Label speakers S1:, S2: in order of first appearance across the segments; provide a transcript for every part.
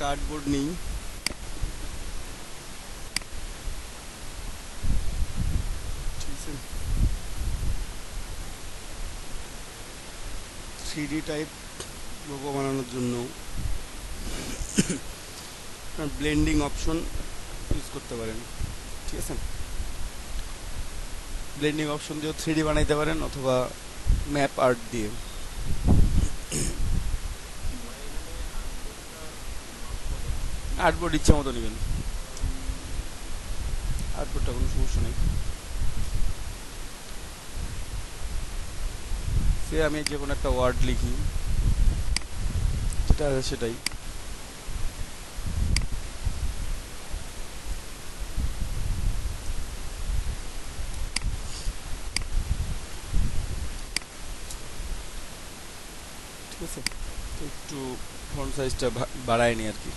S1: Cardboard নিই, ঠিক আছে। 3D টাইপ লোগো বানানোর জন্য ব্লেন্ডিং অপশন ইউজ করতে পারেন, ঠিক আছে। ব্লেন্ডিং অপশন দিয়েও 3D বানাইতে পারেন অথবা ম্যাপ আর্ট দিয়ে। আর্টবোর্ড ইচ্ছা মতো নেবেন, আর্টবোর্ডটা কোনো সমস্যা নেই। সে আমি যে কোনো একটা ওয়ার্ড লিখি, যেটা আছে সেটাই। ঠিক আছে, তো একটু ফন্ট সাইজটা বাড়ায় নি আর কি।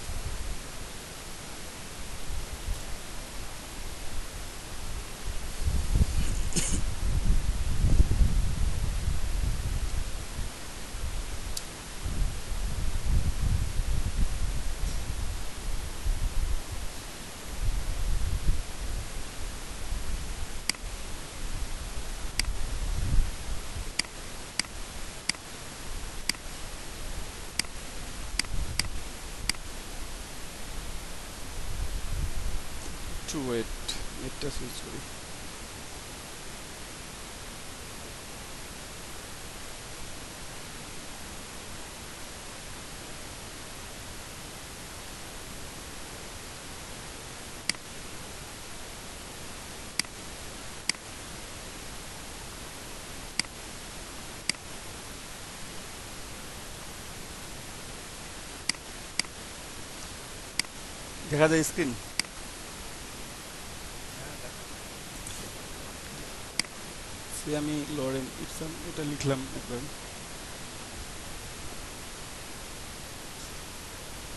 S1: একটু ওয়েট, নেটটা সুইচ করি। দেখা যায় স্ক্রিন? সে আমি লরেন ইপসন এটা লিখলাম একবার,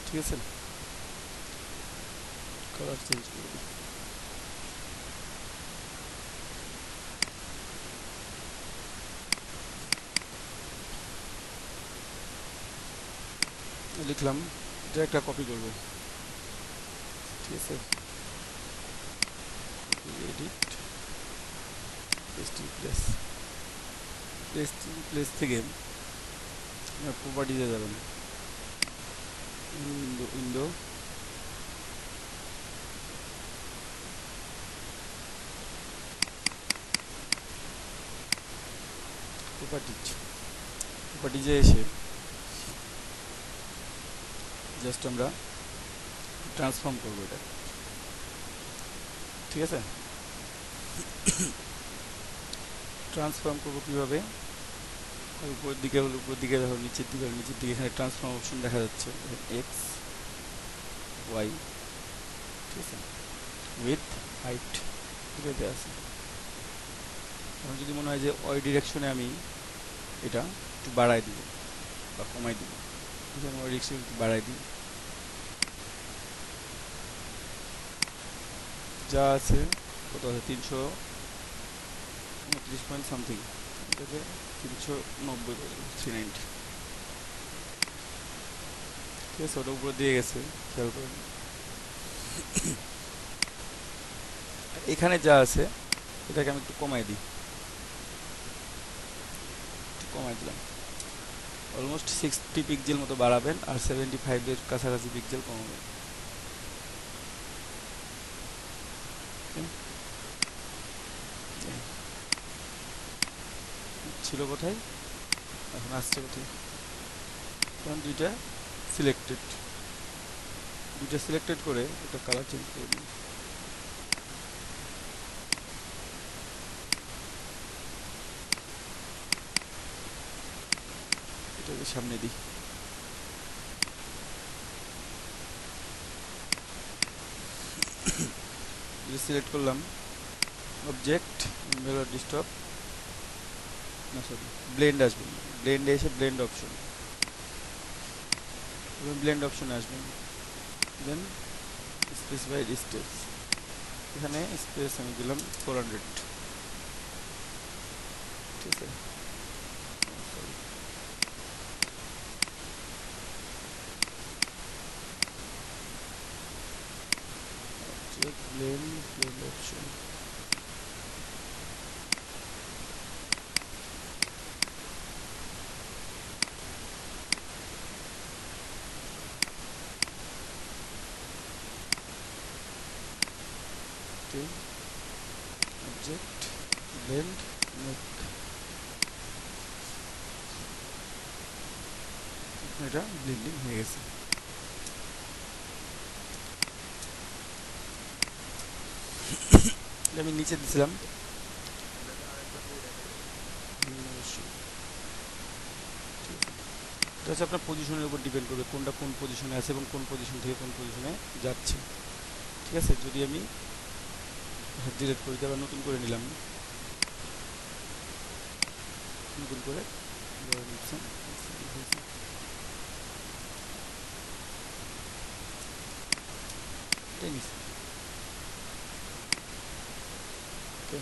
S1: ঠিক আছে। কালার চেঞ্জ করে দিই। লিখলাম, এটা একটা কপি করব, ঠিক আছে। Edit, pasting place, pasting place থেকে প্রপার্টিতে যাবেন, উইন্ডো, প্রপার্টিজে এসে জাস্ট আমরা ট্রান্সফর্ম করবো এটা, ঠিক আছে। ট্রান্সফর্ম করবো কীভাবে? উপরের দিকে হলে উপরের দিকে, দেখো নিচের দিকে হলে নিচের দিকে, এখানে ট্রান্সফর্ম অপশন দেখা যাচ্ছে, এক্স ওয়াই, ঠিক আছে, উইথ হাইট দুটোতে আছে। আমার যদি মনে হয় যে ওই ডিরেকশনে আমি এটা একটু বাড়াই দিব বা কমাই দিব, আমি ওই ডিরেকশনে একটু বাড়াই দিই, যা আছে কত আছে 329 পয়েন্ট সামথিং, এটাকে 390 390, ঠিক আছে। ওটা উপরে দিয়ে গেছে, খেয়াল করেন। এখানে যা আছে এটাকে আমি একটু কমাই দিই, একটু কমাই দিলাম, অলমোস্ট 60 পিক্সেল মতো বাড়াবেন আর 75-এর কাছাকাছি পিক্সেল কমাবেন। ছিল কোথায়, এখন আসছে কোথায়? এখন দুইটা সিলেক্টেড করে এটা কালার চেঞ্জ করে দিন। এটাকে সামনে দিই, সিলেক্ট করলাম, অবজেক্ট মেলার ডিস্টপ, না সরি ব্লেন্ড আসবেন, ব্লেন্ডে এসে ব্লেন্ড অপশন, ব্লেন্ড অপশনে আসবেন, দেন স্পেসিফাই ডিস্টেন্স, এখানে স্পেস আমি দিলাম 400, ঠিক আছে। blend option, okay, object blend make, এটা ব্লেন্ডিং হয়ে গেছে। আমি নিচে দিছিলাম, এটা হচ্ছে আপনার পজিশনের উপর ডিপেন্ড করবে কোনটা কোন পজিশনে আছে এবং কোন পজিশন থেকে কোন পজিশনে যাচ্ছে। ঠিক আছে, যদি আমি ডিলিট করে দিই, আবার নতুন করে নিলাম, নতুন করে টেনিস, ওকে,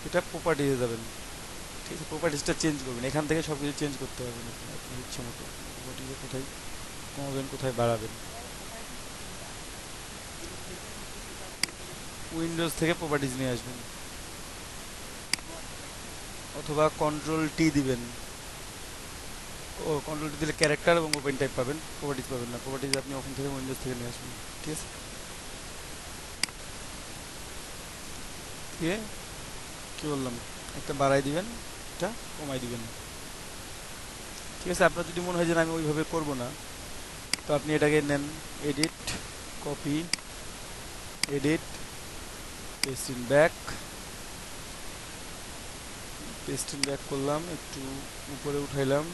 S1: এটা প্রপার্টিজে যাবেন। ঠিক আছে, প্রপার্টিজটা চেঞ্জ করবেন, এখান থেকে সব কিছু চেঞ্জ করতে পারবেন আপনি আপনার ইচ্ছা মতো। প্রপার্টিজে কোথায় কমাবেন কোথায় বাড়াবেন, উইন্ডোজ থেকে প্রপার্টিজ নিয়ে আসবেন অথবা কন্ট্রোল টি দিবেন। ও কন্ট্রোল টি দিলে ক্যারেক্টার এবং ওপেন টাইপ পাবেন, প্রপার্টিজ পাবেন না। প্রপার্টিজ আপনি ওখান থেকে উইন্ডোজ থেকে নিয়ে আসবেন। ঠিক আছে, দিয়ে কী বললাম, একটা বাড়াই দিবেন, একটা কমাই দিবেন। ঠিক আছে, আপনার যদি মনে হয় যে আমি ওইভাবে করবো না, তো আপনি এটাকে নেন, edit, copy, edit, paste in back, paste in back করলাম, একটু উপরে উঠাইলাম,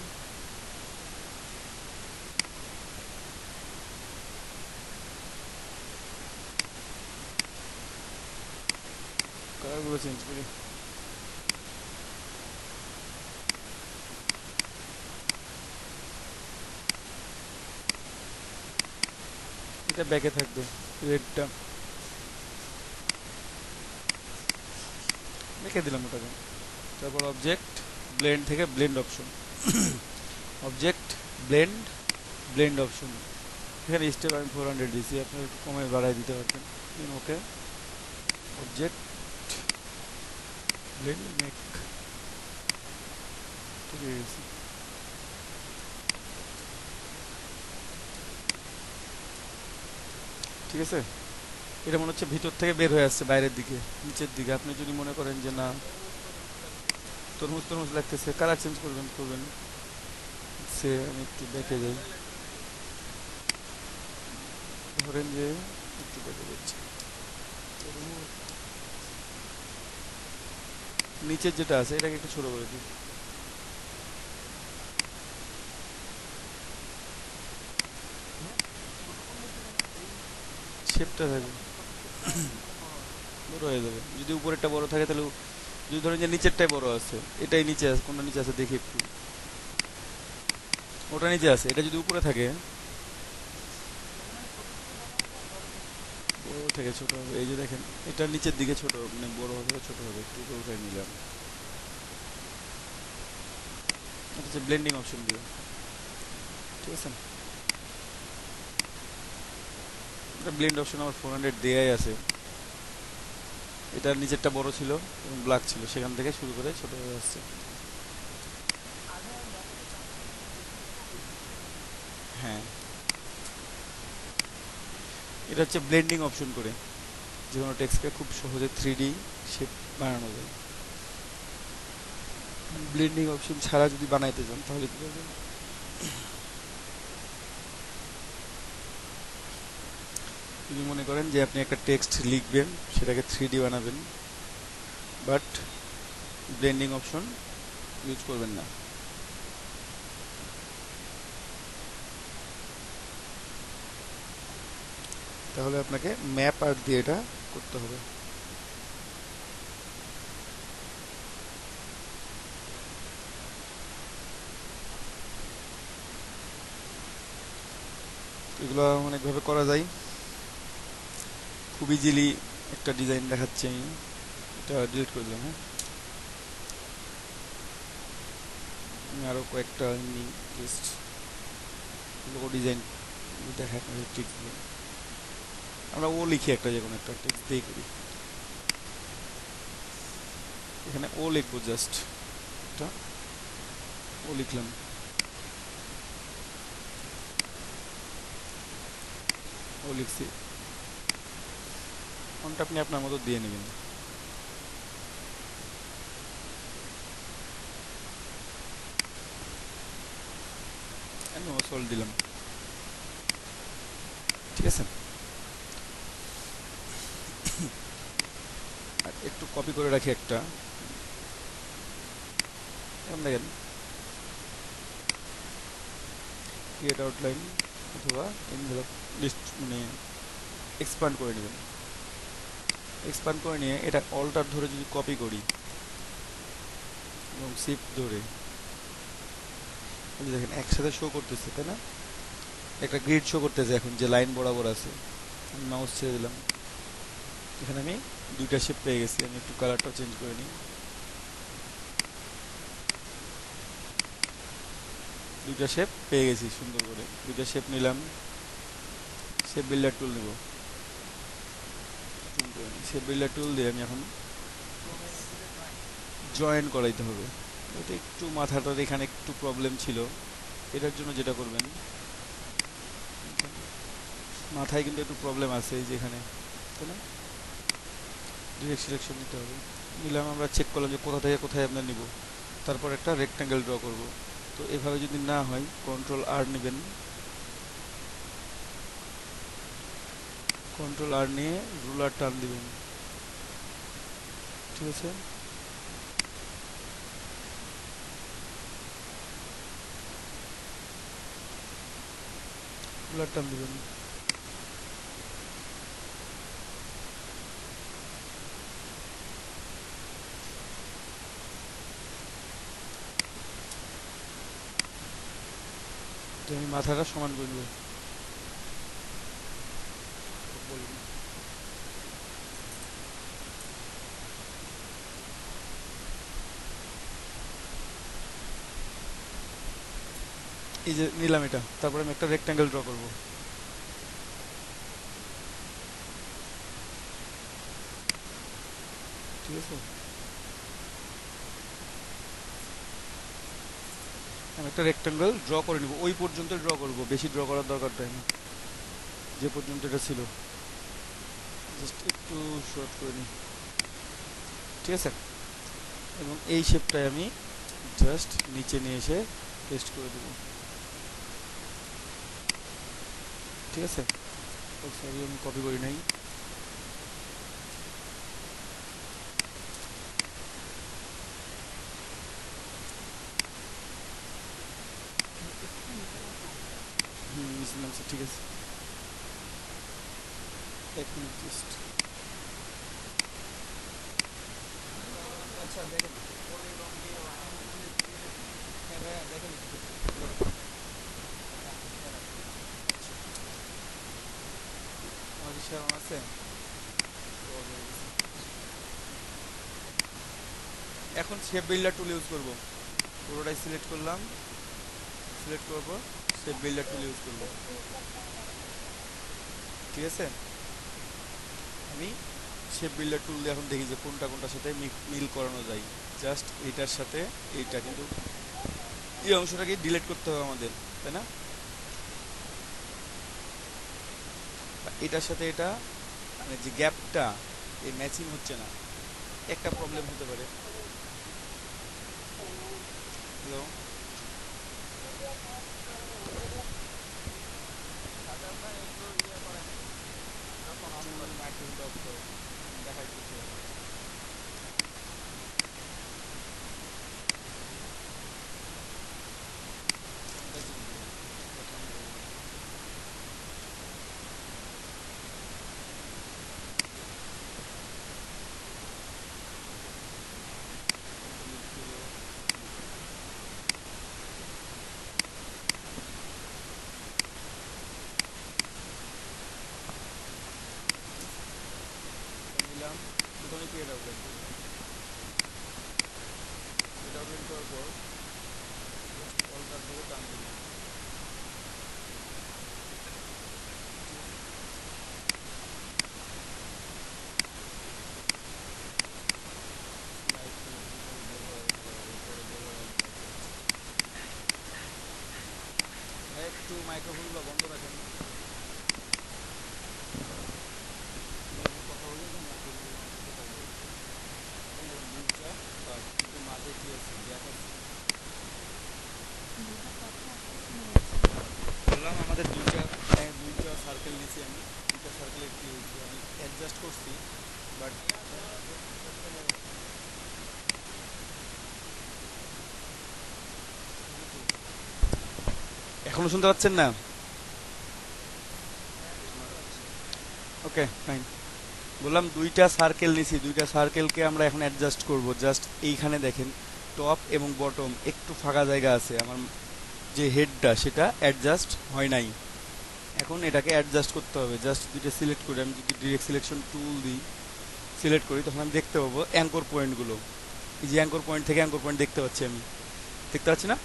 S1: কালারগুলো চেঞ্জ করি, এটা ব্যাকে থাকবে, রেডটা রেখে দিলাম ওটাকে। তারপর অবজেক্ট ব্লেন্ড থেকে blend option, object blend, blend option, এখানে স্টেপ আমি 400 দিয়েছি, আপনি একটু কমে বাড়াই দিতে পারবেন। ওকে, অবজেক্ট ব্লেন্ড মেক, ঠিক আছে। ঠিক আছে, এটা মনে হচ্ছে ভিতর থেকে বের হয়ে আসছে বাইরের দিকে, নিচের দিকে। আপনি যদি মনে করেন যে না তরমুজ তরমুজ লাগতেছে, কালার চেঞ্জ করবেন করবেন, সে আমি একটু দেখে যাই, ধরেন যে একটু দেখে যাচ্ছি, নিচের যেটা আছে এটাকে একটু ছোট করে দিই, শেপটা থাকবে, বড় হয়ে যাবে। যদি উপরেরটা বড় থাকে তাহলে, যদি ধরেন যে নিচেরটাই বড় আছে, এটাই নিচে আছে, কোনটা নিচে আছে দেখি একটু, ওটা নিচে আছে, এটা যদি উপরে থাকে বড় থেকে ছোট হবে। এই যে দেখেন, এটা নিচের দিকে ছোট মানে বড় হবে ছোট হবে, একটু উপরে উঠে নিলাম। এটা হচ্ছে ব্লেন্ডিং অপশন দিয়ে। ঠিক আছে, এটা ব্লেন্ড অপশন আমার 400 দেয়াই আছে। এটার নিচেরটা বড় ছিল এবং ব্ল্যাক ছিল, সেখান থেকে শুরু করে ছোট হয়ে আসছে। হ্যাঁ, এটা হচ্ছে ব্লেন্ডিং অপশন করে যে কোনো টেক্সটকে খুব সহজে 3D শেপ বানানো যায়। ব্লেন্ডিং অপশন ছাড়া যদি বানাইতে চান তাহলে কি করবেন, যদি মনে করেন যে আপনি একটা টেক্সট লিখবেন, সেটাকে 3D বানাবেন, বাট ব্লেন্ডিং অপশন ইউজ করবেন না, তাহলে আপনাকে ম্যাপ আর্ট দিয়ে এটা করতে হবে। এগুলো অনেকভাবে করা যায়, খুব ইজিলি একটা ডিজাইন দেখাচ্ছি আমি, এটা ডিলিট করে দিলাম। হ্যাঁ, আমি আরও কয়েকটা এমনি জাস্ট লোগো ডিজাইন দেখা টেক্সট দিয়ে আমরা ও লিখি একটা, যে কোনো একটা টেক্সট দিয়ে করি। এখানে ও লিখবো, জাস্ট এটা ও লিখলাম। ও লিখছি, ফন্ট আপনি আপনার মতো দিয়ে নেবেন। আমি ও সল দিলাম, ঠিক আছে। আর একটু কপি করে রাখি একটা, এখন দেখেন ক্রিয়েট আউটলাইন অথবা এনভেলপ লিস্ট, মানে এক্সপান্ড করে নেবেন। এক্সপান্ড করে নিয়ে এটা অল্টার ধরে যদি কপি করি এবং শিফট ধরে, দেখেন একসাথে শো করতেছে, তাই না? একটা গ্রিড শো করতেছে এখন, যে লাইন বরাবর আছে। আমি মাউস ছেড়ে দিলাম, এখানে আমি দুইটা শেপ পেয়ে গেছি। আমি একটু কালারটা চেঞ্জ করে নিই। দুইটা শেপ পেয়ে গেছি সুন্দর করে, দুইটা শেপ নিলাম। শেপ বিল্ডার টুল নেব, শেপ বিল্ডার টুল দিয়ে আমি এখন জয়েন করাইতে হবে। এটা একটু মাথাটার এখানে একটু প্রবলেম ছিল, এটার জন্য যেটা করবেন, মাথায় কিন্তু একটু প্রবলেম আছে এই যেখানে, তাই না? ডিরেক্ট সিলেকশন নিতে হবে। নিলাম, আমরা চেক করলাম যে কোথা থেকে কোথায় আমরা নিব, তারপর একটা রেক্ট্যাঙ্গেল ড্র করব। তো এভাবে যদি না হয় কন্ট্রোল আর নেবেন, কন্ট্রোল আর নিয়ে রুলার টান দিবেন, ঠিক আছে। রুলার টান দিবেন, আমি মাথাটা সমান করে দেবো। এই যে নিলাম এটা, তারপরে আমি একটা রেক্ট্যাঙ্গেল ড্র করব। ঠিক আছে, আমি একটা রেক্ট্যাঙ্গেল ড্র করে নিব, ওই পর্যন্ত ড্র করব, বেশি ড্র করার দরকার নেই, যে পর্যন্ত এটা ছিল জাস্ট একটু শর্ট করে নিই, ঠিক আছে। এবং এই শেপটাই আমি জাস্ট নিচে নিয়ে এসে পেস্ট করে দেবো, ঠিক আছে। সরি আমি কপি করি নাই। ঠিক আছে, এক মিনিট জাস্ট। আচ্ছা দেখেন, দেখেন আমার আছে। এখন শেপ বিল্ডার টুল ইউজ করব, পুরোটাই সিলেক্ট করলাম, সিলেক্ট করব, শেপ বিল্ডার টুল ইউজ করব, ঠিক আছে। আমি শেপ বিল্ডার টুল দিয়ে এখন দেখি যে কোনটা কোনটার সাথে মিল করানো যায়। জাস্ট এইটার সাথে এইটা, কিন্তু এই অংশটাকে ডিলিট করতে হবে আমাদের, তাই না? এটার সাথে এটা, মানে যে গ্যাপটা, এই ম্যাচিং হচ্ছে না, একটা প্রবলেম হতে পারে। হ্যালো, মাইক্রোফোনটা অফ করো, দেখাইতেছি। দিলাম, প্রথমে ক্রিয়েট আউটলাইন করব, ক্রিয়েট আউটলাইন করার পর অলটার ধরে টান দিলাম, নিছি আমি, দুইটা সার্কেলের কি হয়েছে আমি অ্যাডজাস্ট করছি, বাট এখনো শুনতে পাচ্ছেন না? Okay fine. বললাম দুইটা সার্কেল নিছি, দুইটা সার্কেলকে আমরা এখন অ্যাডজাস্ট করব। জাস্ট এইখানে দেখেন টপ এবং বটম একটু ফাঁকা জায়গা আছে, আমার যে হেডটা সেটা অ্যাডজাস্ট হয় নাই। এখন এটাকে অ্যাডজাস্ট করতে হবে। জাস্ট দুইটা সিলেক্ট করে আমি যদি ডিরেক্ট সিলেকশন টুল দিই, সিলেক্ট করি, তখন আমি দেখতে পাবো অ্যাঙ্কর পয়েন্টগুলো। এই যে অ্যাঙ্কর পয়েন্ট থেকে অ্যাঙ্কর পয়েন্ট দেখতে পাচ্ছি, আমি দেখতে পাচ্ছি না?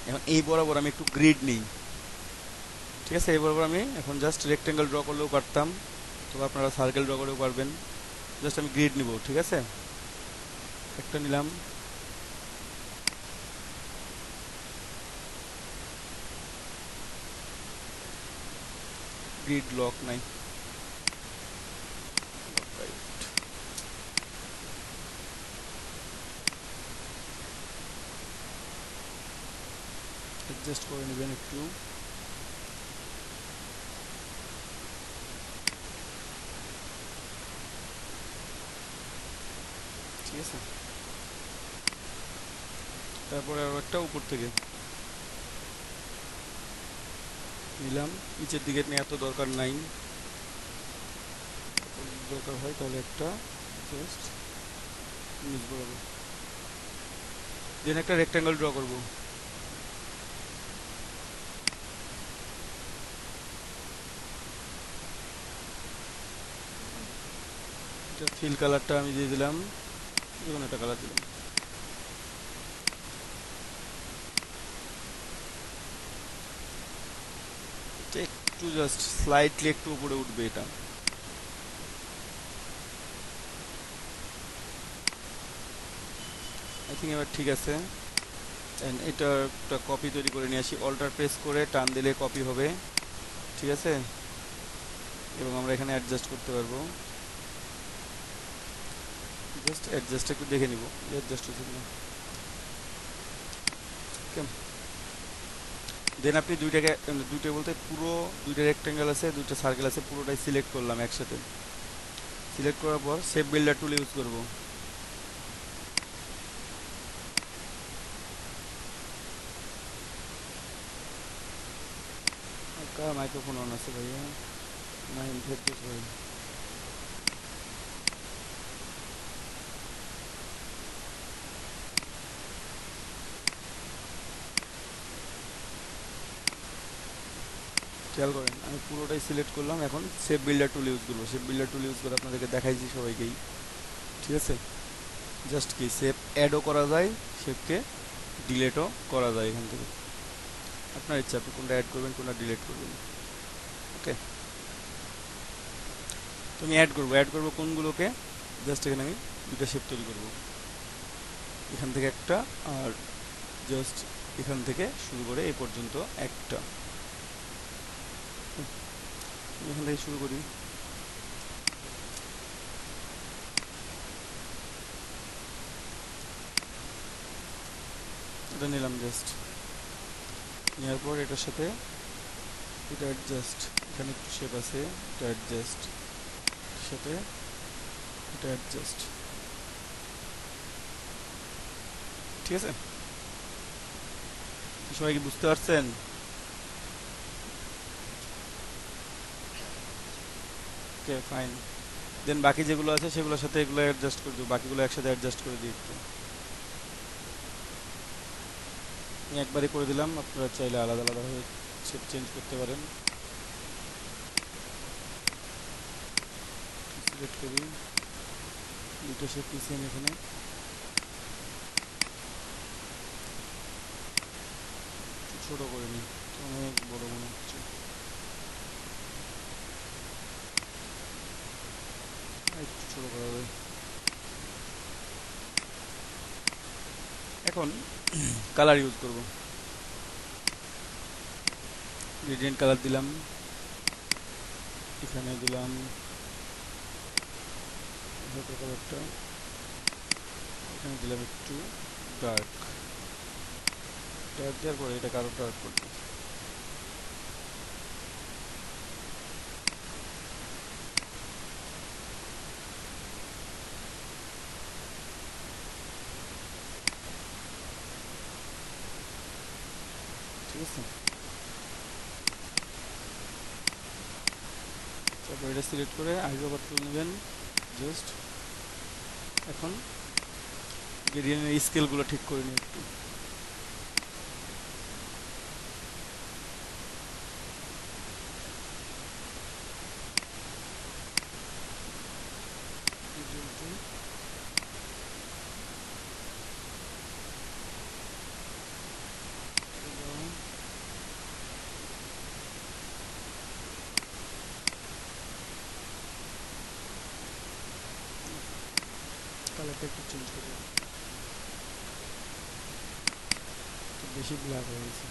S1: এখন এই বরাবর আমি একটু গ্রিড নিই, ঠিক আছে? এই বরাবর আমি এখন জাস্ট রেক্টেঙ্গেল ড্র করলেও পারতাম, তো আপনারা সার্কেল ড্র করেও পারবেন। জাস্ট আমি গ্রিড নিব, ঠিক আছে? একটা নিলাম, গ্রিড লক নাই, অ্যাডজাস্ট করে নেবেন একটু। ঠিক আছে, তারপরে আরও একটা উপর থেকে নিলাম, নিচের দিকে নিয়ে এত দরকার নাই, দরকার হয় তাহলে একটা জাস্ট নিচ বরাবর, দেন একটা রেক্ট্যাঙ্গেল ড্র করব। এটা ফিল কালারটা আমি দিয়ে দিলাম, যেমন একটা কালার দিলাম। এটা একটু জাস্ট স্লাইটলি একটু উপরে উঠবে এটা। আই থিঙ্ক এবার ঠিক আছে। অ্যান্ড এটা একটা কপি তৈরি করে নিয়ে আসি, অল্টার প্রেস করে টান দিলে কপি হবে, ঠিক আছে? এবং আমরা এখানে অ্যাডজাস্ট করতে পারবো। জাস্ট অ্যাডজাস্ট একটু দেখে নিব অ্যাডজাস্ট হচ্ছে কিনা। ওকে, দেন আপনি দুইটাকে, দুইটা বলতে পুরো দুইটা রেক্ট্যাঙ্গেল আছে, দুইটা সার্কেল আছে, পুরোটাই সিলেক্ট করলাম একসাথে। সিলেক্ট করার পর শেপ বিল্ডার টুল ইউজ করব। মাইক্রোফোন অন আছে ভাইয়া, না হেডফোন ভাই? খেয়াল করেন আমি পুরোটাই সিলেক্ট করলাম, এখন শেপ বিল্ডার টুল ইউজ করবো। শেপ বিল্ডার টুল ইউজ করে আপনাদেরকে দেখাইছি সবাইকেই, ঠিক আছে? জাস্ট কি শেপ অ্যাডও করা যায়, শেপকে ডিলেটও করা যায় এখান থেকে, আপনার ইচ্ছা আপনি কোনটা অ্যাড করবেন কোনটা ডিলিট করবেন। ওকে, তো আমি অ্যাড করবো কোনগুলোকে? জাস্ট এখানে আমি দুইটা শেপ তৈরি করব, এখান থেকে একটা, আর জাস্ট এখান থেকে শুরু করে এই পর্যন্ত একটা। এখান থেকে শুরু করি, এটা নিলাম, জাস্ট নেওয়ার পর এটার সাথে এটা অ্যাডজাস্ট, এখানে একটু শেপ আছে, এটা অ্যাডজাস্ট, সাথে এটা অ্যাডজাস্ট, ঠিক আছে? সবাই কি বুঝতে পারছেন? Okay fine. দেন বাকি যেগুলো আছে সেগুলোর সাথে এগুলো অ্যাডজাস্ট করে দেবো, বাকিগুলো একসাথে অ্যাডজাস্ট করে দিই একটু। আমি একবারই করে দিলাম, আপনারা চাইলে আলাদা আলাদাভাবে শেপ চেঞ্জ করতে পারেন। সিলেক্ট করি, দুটো শেপ নিচ্ছি আমি এখানে, ছোটো করে নিই, অনেক বড় মনে হচ্ছে, একটু ছোটো করা হবে। এখন কালার ইউজ করব, গ্রেডিয়েন্ট কালার দিলাম, এখানে দিলাম কালারটা, এখানে দিলাম একটু ডার্ক, ডার্ক দেওয়ার পরে এটাকে আরও ডার্ক করব। এটা সিলেক্ট করে আইডি ওভার তুলে নেবেন জাস্ট। এখন গ্রেডিয়েন্টের স্কেলগুলো ঠিক করে নিন একটু। কালারটা একটু চেঞ্জ করে বেশি ব্ল্যাক হয়ে গেছে।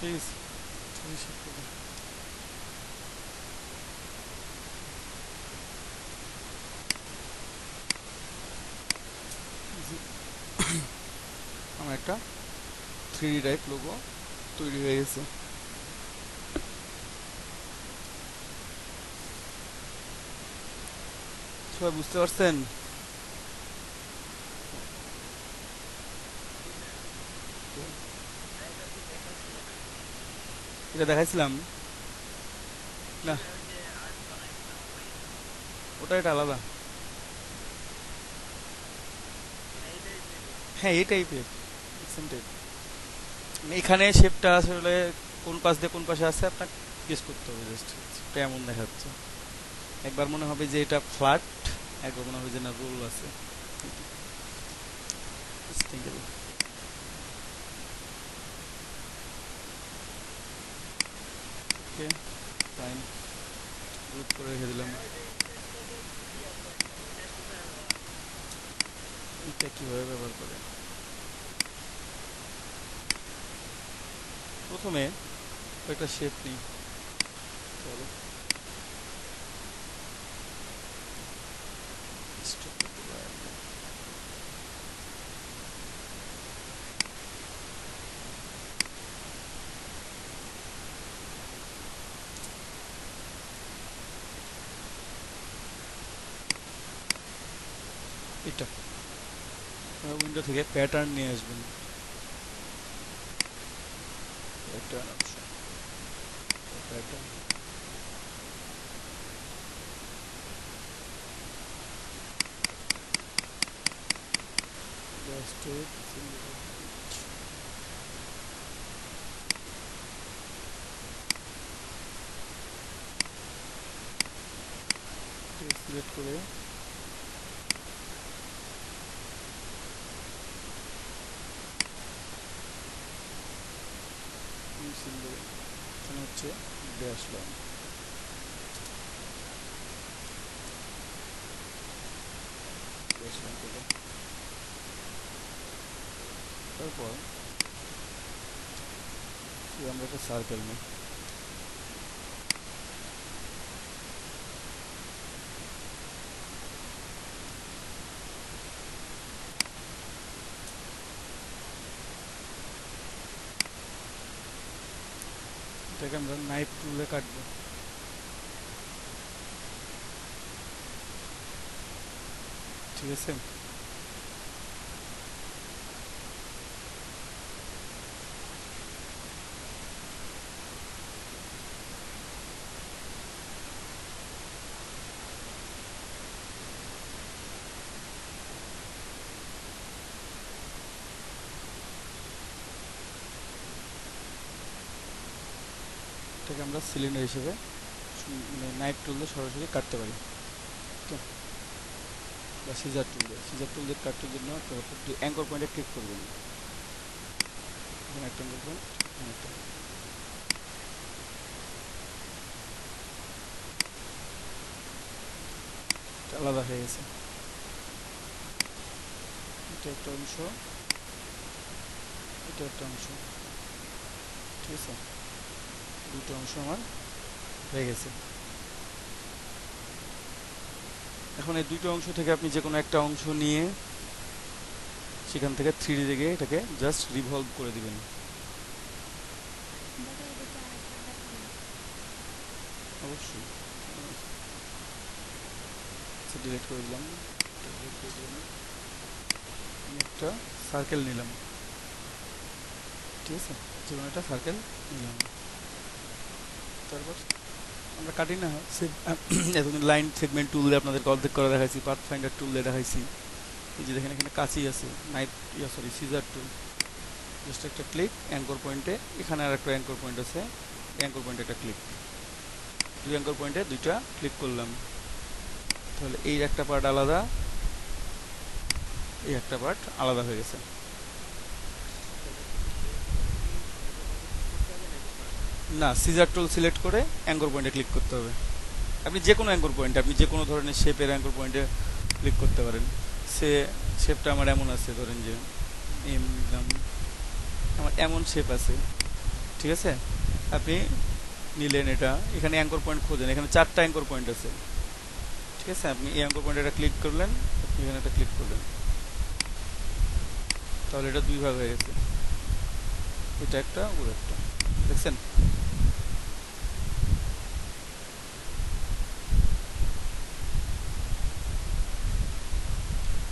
S1: ঠিক আছে, আমার একটা 3D টাইপ লোগো তৈরি হয়ে গেছে। সবাই বুঝতে পারছেন? এটা দেখাইছিলাম না, ওটা এটা আলাদা। হ্যাঁ এই টাইপের সেম টাইপ। এখানে শেপটা আসলে কোন পাশ দিয়ে কোন পাশে আছে আপনার গেস করতে হবে জাস্ট। এটা এমন দেখাচ্ছে, একবার মনে হবে যে এটা ফ্ল্যাট, একবার মনে হবে যে না রোল আছে। ওকে ফাইন, গ্রুপ করে রেখে দিলাম। এটা কীভাবে ব্যবহার করে, প্রথমে একটা শেপ নিই। চলো এটা উইন্ডো থেকে প্যাটার্ন নিয়ে আসবেন। প্যাটার্ন অপশন, প্যাটার্ন সিলেক্ট করে এখানে হচ্ছে ড্যাশ লাইন, ড্যাশ লাইন করে তারপর আমরা একটা সার্কেল নিই। এটাকে আমরা নাইফ টুলে কাটবো। ঠিক আছে, এটাকে আমরা সিলিন্ডার হিসেবে মানে নাইফ টুল দিয়ে সরাসরি কাটতে পারি, ওকে, বা সিজার টুল দিয়ে কাটার জন্য অ্যাঙ্কর পয়েন্টে ক্লিক করবেন, এখানে একটা অ্যাঙ্কর পয়েন্ট, এখানে একটা আলাদা হয়ে গেছে। এটা একটা অংশ, এটা একটা অংশ, ঠিক আছে, দুটো অংশ আমার হয়ে গেছে। এখন এই দুটো অংশ থেকে আপনি যে কোনো একটা অংশ নিয়ে সেখান থেকে 3D দিকে এটাকে জাস্ট রিভলভ করে দিবেন। অবশ্যই ডিলিট করে দিলাম। আমি একটা সার্কেল নিলাম, ঠিক আছে, যে কোনো একটা সার্কেল নিলাম, তারপর আমরা কাটি না এতদিন লাইন সেগমেন্ট টুল দিয়ে আপনাদের অর্ধেক করা দেখাইছি, পাথ ফাইন্ডার টুল দিয়ে দেখাইছি। এই যে দেখেন এখানে কাঁচি আছে, সিজার টুল, জাস্ট একটা ক্লিক অ্যাঙ্কর পয়েন্টে, এখানে আর একটা অ্যাঙ্কর পয়েন্ট আছে, অ্যাঙ্কর পয়েন্টে একটা ক্লিক, দুই অ্যাঙ্কর পয়েন্টে দুইটা ক্লিক করলাম, তাহলে এই একটা পার্ট আলাদা, এই একটা পার্ট আলাদা হয়ে গেছে। না, সিজার টুল সিলেক্ট করে অ্যাঙ্কর পয়েন্টে ক্লিক করতে হবে। আপনি যে কোনো অ্যাঙ্কর পয়েন্টে, আপনি যে কোনো ধরনের শেপের অ্যাঙ্কর পয়েন্টে ক্লিক করতে পারেন। সে শেপটা আমার এমন আছে, ধরেন যে আমার এমন শেপ আছে, ঠিক আছে, আপনি নিলেন এটা, এখানে অ্যাঙ্কর পয়েন্ট খোঁজেন, এখানে 4টা অ্যাঙ্কর পয়েন্ট আছে, ঠিক আছে, আপনি এই অ্যাঙ্কর পয়েন্টে একটা ক্লিক করলেন, আপনি এখানে একটা ক্লিক করলেন, তাহলে এটা দুই ভাগ হয়ে গেছে, এটা একটা ওর একটা, দেখছেন?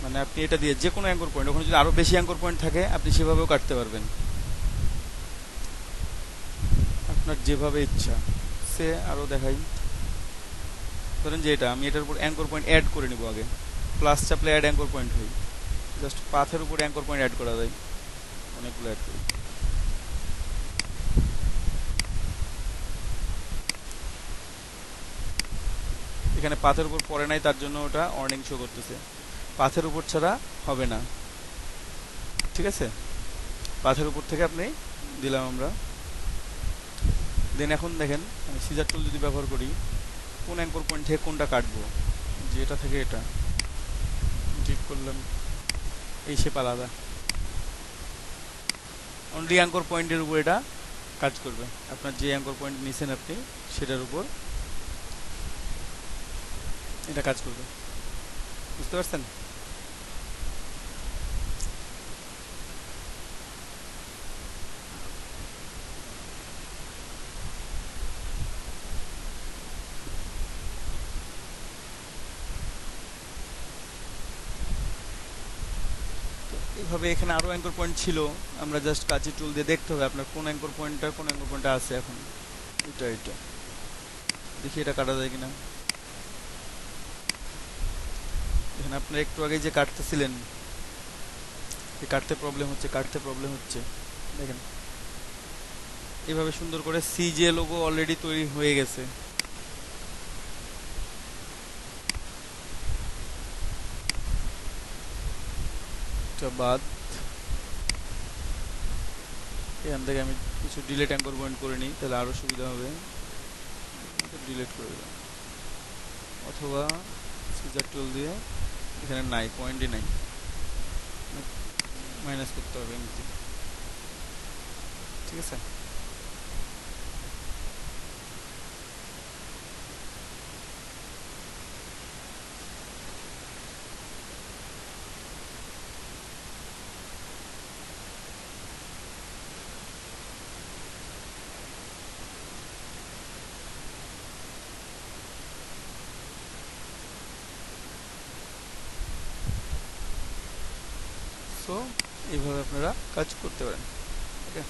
S1: মানে আপনি এটা দিয়ে যে কোনো অ্যাঙ্কর পয়েন্ট, ওখানে যদি আরো বেশি অ্যাঙ্কর পয়েন্ট থাকে আপনি সেভাবেও কাটতে পারবেন, আপনার যেভাবে ইচ্ছা। সে আরো দেখাই, ধরেন যে এটা আমি এটার উপর অ্যাঙ্কর পয়েন্ট অ্যাড করে নিব, আগে প্লাস চাপলে অ্যাড অ্যাঙ্কর পয়েন্ট হই, জাস্ট পাথের উপর অ্যাঙ্কর পয়েন্ট অ্যাড করা যায়, অনেকগুলো অ্যাড করি। এখানে পাথের উপর পড়ে নাই, তার জন্য ওটা ওয়ার্নিং শো করতেছে, পাথের উপর ছাড়া হবে না, ঠিক আছে, পাথের উপর থেকে আপনি দিলাম আমরা। দেন এখন দেখেন আমি সিজার টুল যদি ব্যবহার করি, কোন অ্যাঙ্কর পয়েন্ট থেকে কোনটা কাটবো, যে এটা থেকে এটা ক্লিক করলাম, এই শেপ আলাদা, অনলি অ্যাঙ্কর পয়েন্টের উপর এটা কাজ করবে, আপনার যে অ্যাঙ্কর পয়েন্ট নিছেন আপনি সেটার উপর এটা কাজ করবে, বুঝতে পারছেন? এইভাবে এখানে আরো অ্যাঙ্কর পয়েন্ট ছিল, আমরা জাস্ট কাঁচি টুল দিয়ে দেখতে হবে আপনার কোন অ্যাঙ্কর পয়েন্টটা আছে। এখন এটা দেখি এটা কাটা যায় কিনা। এখানে আপনার একটু আগে যে কাটতেছিলেন, কাটতে প্রবলেম হচ্ছে, দেখেন এইভাবে সুন্দর করে সিজে লোগো অলরেডি তৈরি হয়ে গেছে। বাদ এখান থেকে আমি কিছু ডিলেট অ্যাঙ্কর পয়েন্ট করে নিই, তাহলে আরো সুবিধা হবে, ডিলেট করে দিলাম, অথবা সিজার টুল দিয়ে এখানে নাই, পয়েন্টই নাই, মাইনাস করতে হবে এমনি, ঠিক আছে। সো এইভাবে আপনারা কাজ করতে পারেন, ওকে।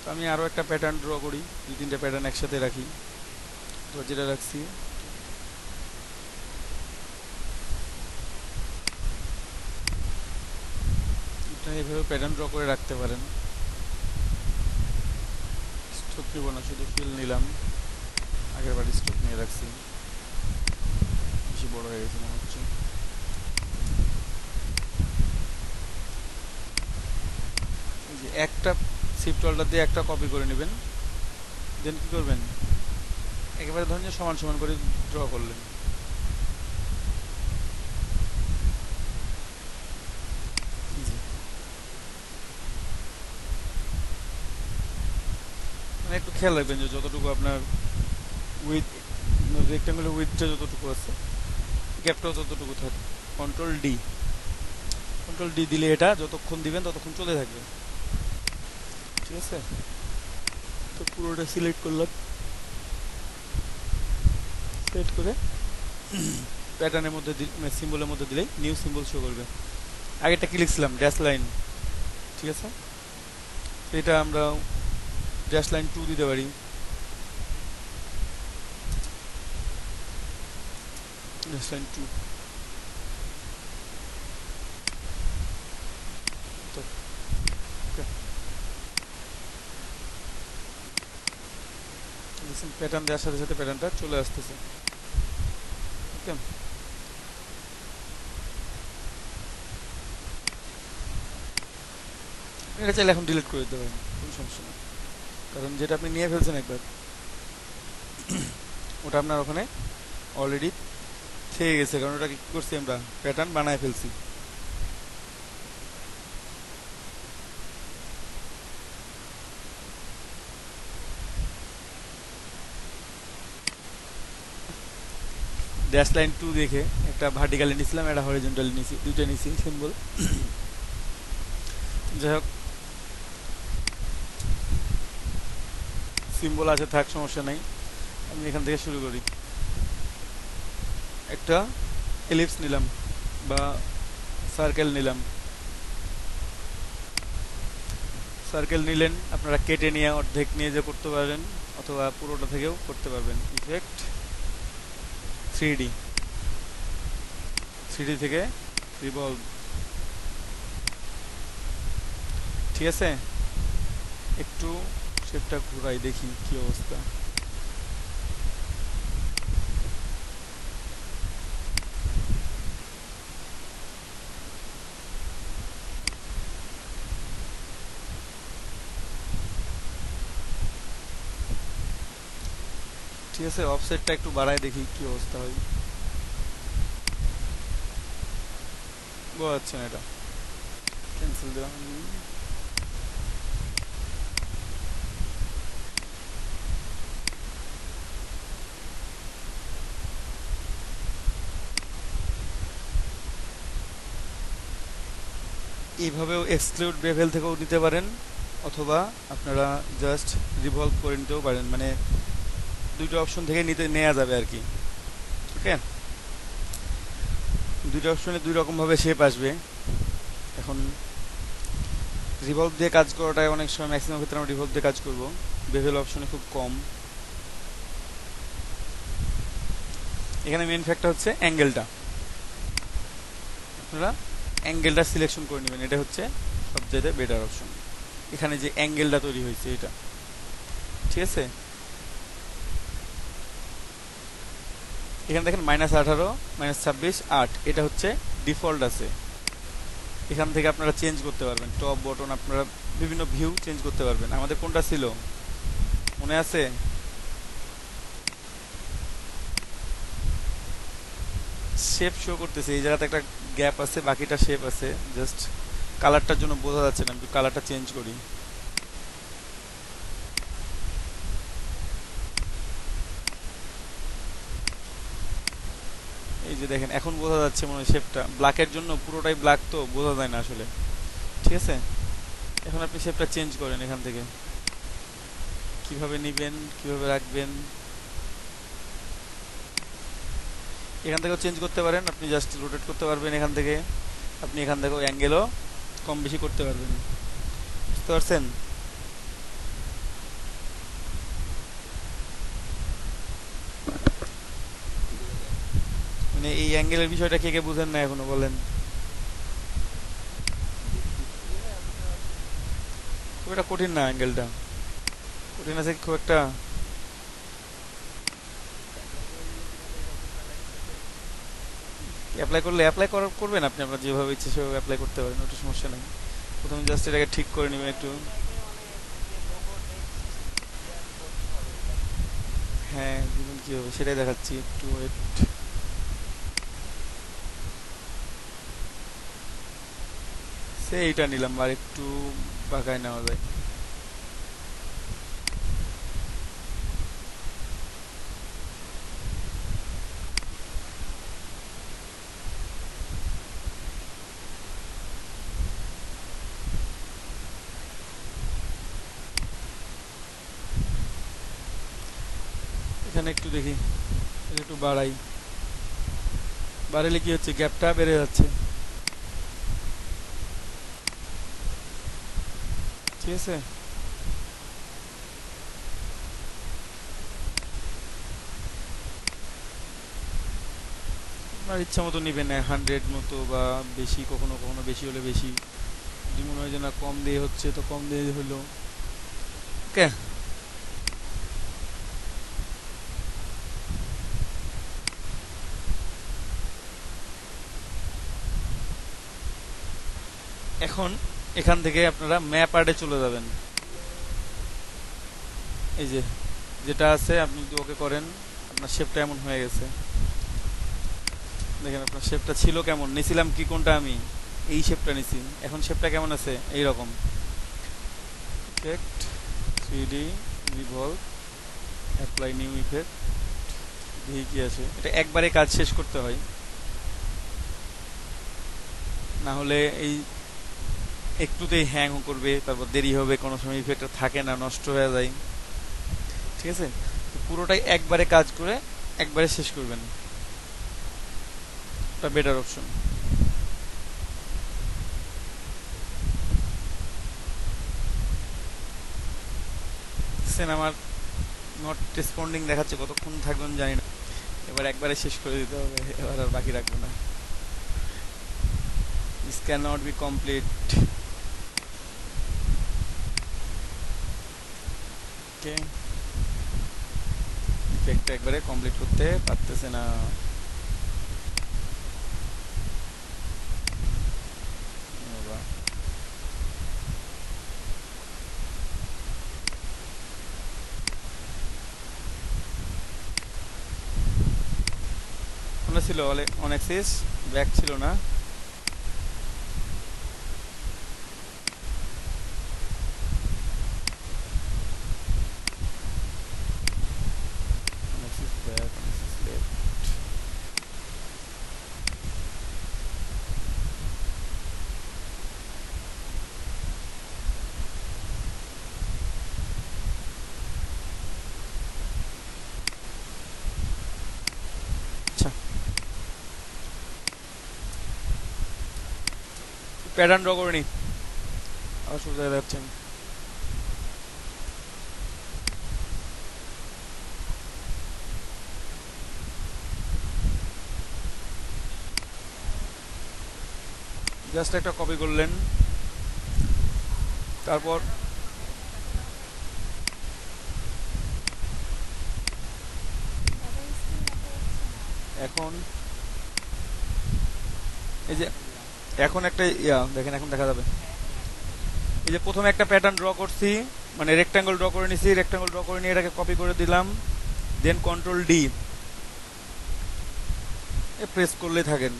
S1: তো আমি আরও একটা প্যাটার্ন ড্র করি, 2-3টা প্যাটার্ন একসাথে রাখি, তো যেটা রাখছি এটা এইভাবে প্যাটার্ন ড্র করে রাখতে পারেন, নেব না, শুধু ফিল নিলাম। আগের বার স্টক নিয়ে রাখছি, বেশি বড় হয়ে গেছে মনে হচ্ছে। এই যে একটা শিফট অল্টার দিয়ে একটা কপি করে নেবেন, দেন কি করবেন, একেবারে ধরুন যে সমান সমান করে ড্র করলেন। মানে একটু খেয়াল রাখবেন যে যতটুকু আপনার উইথ রেক্টাঙ্গুলার উইথটা যতটুকু আছে, গ্যাপটাও ততটুকু থাকে। কন্ট্রোল ডি, কন্ট্রোল ডি দিলে এটা যতক্ষণ দিবেন ততক্ষণ চলে থাকবে। ঠিক আছে, তো পুরোটা সিলেক্ট করলাম, সিলেক্ট করে প্যাটার্নের মধ্যে সিম্বলের মধ্যে দিলেই নিউ সিম্বল শো করবে। আগেরটা কি লিখছিলাম, ড্যাশ লাইন। ঠিক আছে, এটা আমরা ড্যাশ লাইন 2 দিতে পারি। ড্যাশ লাইন 2 তো প্যাটার্ন দেওয়ার সাথে সাথে প্যাটার্নটা চলে আসতেছে। ওকে, এটা চাইলে এখন ডিলিট করে দিতে পারেন, কোনো সমস্যা নেই, কারণ যেটা আপনি নিয়ে ফেলছেন একবার, ওটা আপনার ওখানে অলরেডি থেকে গেছে, কারণ ওটা কি করছি আমরা, প্যাটার্ন বানায় ফেলছি। ড্যাশ লাইন 2 দেখে একটা ভার্টিক্যালি নিছিলাম, একটা হরিজন্টালি নিছি, দুইটা নিছি সিম্বল। যাই হোক, সিম্বল আছে থাক, সমস্যা নাই। আমি এখান থেকে শুরু করি। একটা এলিপস নিলাম বা সার্কেল নিলাম। সার্কেল নিলেন, আপনারা কেটে নিয়ে অর্ধেক নিয়ে যে করতে পারেন, অথবা পুরোটা থেকেও করতে পারবেন। ইফেক্ট 3D, 3D থেকে রিভলভ। ঠিক আছে, একটু শেপটা ঘুরাই দেখি কি অবস্থা। ঠিক আছে, অফসেটটা একটু বাড়াই দেখি কি অবস্থা হয়। বোঝা যাচ্ছে না, এটা ক্যান্সেল দিলাম। এইভাবেও এক্সক্লুড বেভেল থেকেও নিতে পারেন, অথবা আপনারা জাস্ট রিভলভ করে নিতেও পারেন, মানে দুইটা অপশন থেকে নেওয়া যাবে আর কি। ওকে, দুইটা অপশনে দুই রকমভাবে শেপ আসবে। এখন রিভলভ দিয়ে কাজ করাটাই অনেক সময়, ম্যাক্সিমাম ক্ষেত্রে আমরা রিভলভ দিয়ে কাজ করব, বেভেল অপশনে খুব কম। এখানে মেন ফ্যাক্টর হচ্ছে অ্যাঙ্গেলটা, আপনারা অ্যাঙ্গেলটা সিলেকশন করে নেবেন, এটা হচ্ছে সবচেয়ে বেটার অপশন। এখানে যে অ্যাঙ্গেলটা তৈরি হয়েছে এটা, ঠিক আছে, এখানে দেখেন -18, -26, 8, এটা হচ্ছে ডিফল্ট আছে। এখান থেকে আপনারা চেঞ্জ করতে পারবেন, টপ বটন আপনারা বিভিন্ন ভিউ চেঞ্জ করতে পারবেন। আমাদের কোনটা ছিল মনে আছে, শেপ শো করতেছে, এই জায়গাতে একটা গ্যাপ আছে, বাকিটা শেপ আছে। জাস্ট কালারটার জন্য বোঝা যাচ্ছে না, আমি কালারটা চেঞ্জ করি। এই যে দেখেন এখন বোঝা যাচ্ছে মনে হয়, শেপটা ব্ল্যাকের জন্য পুরোটাই ব্ল্যাক, তো বোঝা যায় না আসলে। ঠিক আছে, এখন আপনি শেপটা চেঞ্জ করেন এখান থেকে, কিভাবে নেবেন কিভাবে রাখবেন, এখান থেকেও চেঞ্জ করতে পারেন। আপনি জাস্ট রোটেট করতে পারবেন এখান থেকে, আপনি এখান থেকেও অ্যাঙ্গেলও কম বেশি করতে পারবেন। বুঝতে পারছেন? মানে এই অ্যাঙ্গেলের বিষয়টা কে কে বুঝেন না এখনো বলেন? খুব একটা কঠিন না অ্যাঙ্গেলটা, কঠিন আছে খুব একটা? করবেন আপনি, আপনার যেভাবে ইচ্ছে সেভাবে অ্যাপ্লাই করতে পারেন, ওটা সমস্যা নেই। প্রথমে জাস্ট এটাকে ঠিক করে নেবেন একটু। হ্যাঁ দিবেন কীভাবে সেটাই দেখাচ্ছি, একটু ওয়েট। সে এইটা নিলাম, আর একটু বাঁকায় নেওয়া যায়। এখানে একটু দেখি, এটা একটু বাড়াই। বাড়ালে কি হচ্ছে, গ্যাপটা বেড়ে যাচ্ছে। ঠিক আছে, আপনার ইচ্ছা মতো নেবেন, 100 মতো বা বেশি, কখনো কখনো বেশি হলে বেশি, যদি মনে হয় যে না কম দিয়ে হচ্ছে তো কম দিয়ে হলো। ওকে, এখন এখান থেকে আপনারা ম্যাপ আর্টে চলে যাবেন। এই যে যেটা আছে আপনি যদি ওকে করেন, আপনার শেপটা এমন হয়ে গেছে। দেখেন আপনার শেপটা ছিল কেমন, নিছিলাম কি কোনটা, আমি এই শেপটা নিছি, এখন শেপটা কেমন আছে এই রকম। Effect, 3D, revolve, apply new effect, দেখি কি আছে। এটা একবারে কাজ শেষ করতে হয়, না হলে এই একটুতেই হ্যাং করবে, তারপর দেরি হবে, কোনো সময় ইফেক্টটা থাকে না, নষ্ট হয়ে যায়। ঠিক আছে, তো পুরোটাই একবারে কাজ করে একবারে শেষ করবেন, এটা বেটার অপশন। আমার নট রেসপন্ডিং দেখাচ্ছে, কতক্ষণ থাকবেন জানি না। এবার একবারে শেষ করে দিতে হবে, এবার আর বাকি রাখবো না। This can not be complete. Okay, ইফেক্টটা একবারে কমপ্লিট করতে পারতেছে না। বাবা, মনে ছিল অন অ্যাক্সিস, ব্যাক ছিল না। On Axis back, on Axis left. আচ্ছা, প্যাটার্ন ড্র করে নি, আবার সোজা যাচ্ছেন। জাস্ট একটা কপি করলেন, তারপর এখন এই যে, এখন একটা দেখেন, এখন দেখা যাবে। এই যে প্রথমে একটা প্যাটার্ন ড্র করছি, মানে রেক্ট্যাঙ্গল ড্র করে নিছি, রেক্ট্যাঙ্গল ড্র করে নিয়ে এটাকে কপি করে দিলাম, দেন কন্ট্রোল ডি প্রেস করলে থাকেন,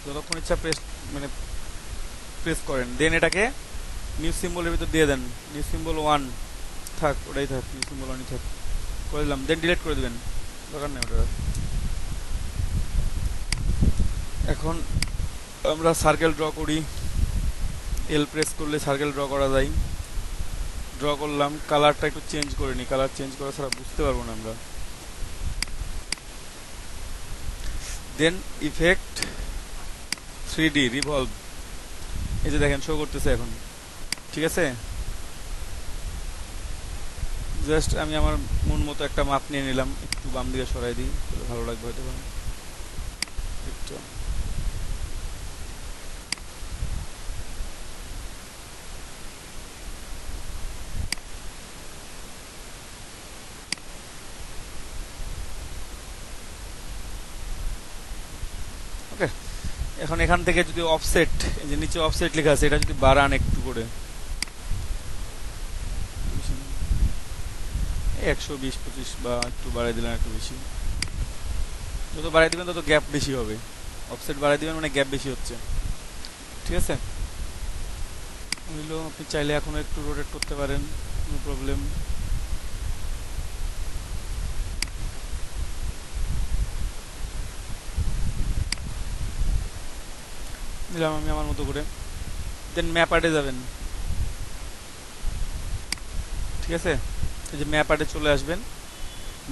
S1: যতক্ষণ ইচ্ছা প্রেস, মানে প্রেস করেন, দেন এটাকে নিউ সিম্বলের ভিতর দিয়ে দেন। নিউ সিম্বল 1 থাক, ওটাই থাক, নিউ সিম্বল 1ই থাক, করে দিলাম, দেন ডিলিট করে দিবেন, দরকার নেই ওটা। এখন আমরা সার্কেল ড্র করি, এল প্রেস করলে সার্কেল ড্র করা যায়। ড্র করলাম, কালারটা একটু চেঞ্জ করে নিই, কালার চেঞ্জ করা ছাড়া বুঝতে পারবো না আমরা। দেন ইফেক্ট, 3D, রিভলভ, এই যে দেখেন শো করতেছে এখন। ঠিক আছে, জাস্ট আমি আমার মন মতো একটা মাপ নিয়ে নিলাম, একটু বাম দিকে সরাই দিই, তাহলে ভালো লাগবে হয়তো। একটু এখন এখান থেকে যদি অফসেট, এই যে নিচে অফসেট লেখা আছে, এটা যদি বাড়ান একটু করে 120-25 বা একটু বাড়াই দিলেন, একটু বেশি, যত বাড়াই দিবেন তত গ্যাপ বেশি হবে। অফসেট বাড়াই দিবেন মানে গ্যাপ বেশি হচ্ছে, ঠিক আছে। হইলো, আপনি চাইলে এখনো একটু রোটেট করতে পারেন, নো প্রবলেম। দিলাম আমি আমার মতো করে, দেন ম্যাপ আর্টে যাবেন, ঠিক আছে। এই যে ম্যাপ আর্টে চলে আসবেন,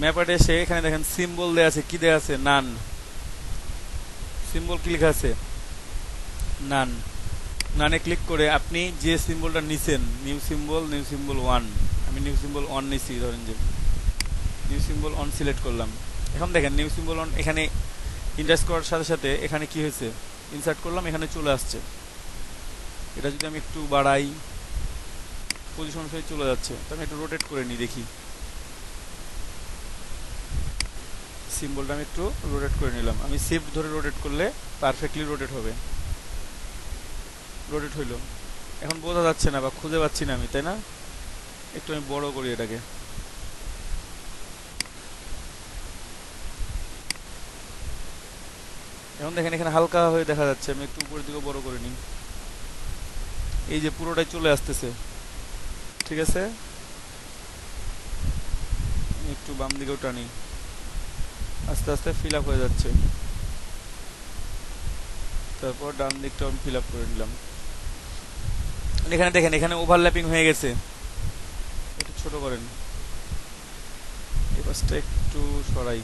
S1: ম্যাপ আর্টে এসে এখানে দেখেন সিম্বল দেওয়া আছে, কি দেওয়া আছে, নান। সিম্বল কি লেখা আছে, নান। নানে ক্লিক করে আপনি যে সিম্বলটা নিছেন, নিউ সিম্বল 1, আমি নিউ সিম্বল 1 নিছি, ধরেন যে নিউ সিম্বল 1 সিলেক্ট করলাম। এখন দেখেন নিউ সিম্বল 1 এখানে ইন্টারেস্ট করার সাথে সাথে এখানে কি হয়েছে, ইনসার্ট করলাম, এখানে চলে আসছে। এটা যদি আমি একটু বাড়াই, পজিশন অনুসারে চলে যাচ্ছে, তো আমি একটু রোটেট করে নিই, দেখি। সিম্বলটা আমি একটু রোটেট করে নিলাম, আমি শিফট ধরে রোটেট করলে পারফেক্টলি রোটেট হবে। রোটেট হইলো, এখন বোঝা যাচ্ছে না বা খুঁজে পাচ্ছি না আমি, তাই না? একটু আমি বড় করি এটাকে, এখন দেখেন এখানে হালকা হয়ে দেখা যাচ্ছে, আমি একটু উপরের দিকে বড় করে নিই, এই যে পুরোটাই চলে আসতেছে, ঠিক আছে। একটু বাম দিকেও টানি, আস্তে আস্তে ফিল আপ হয়ে যাচ্ছে। তারপর ডান দিকটা আমি ফিল আপ করে নিলাম। এখানে দেখেন এখানে ওভারল্যাপিং হয়ে গেছে, একটু ছোট করেন, এই পাশটা একটু সরাই,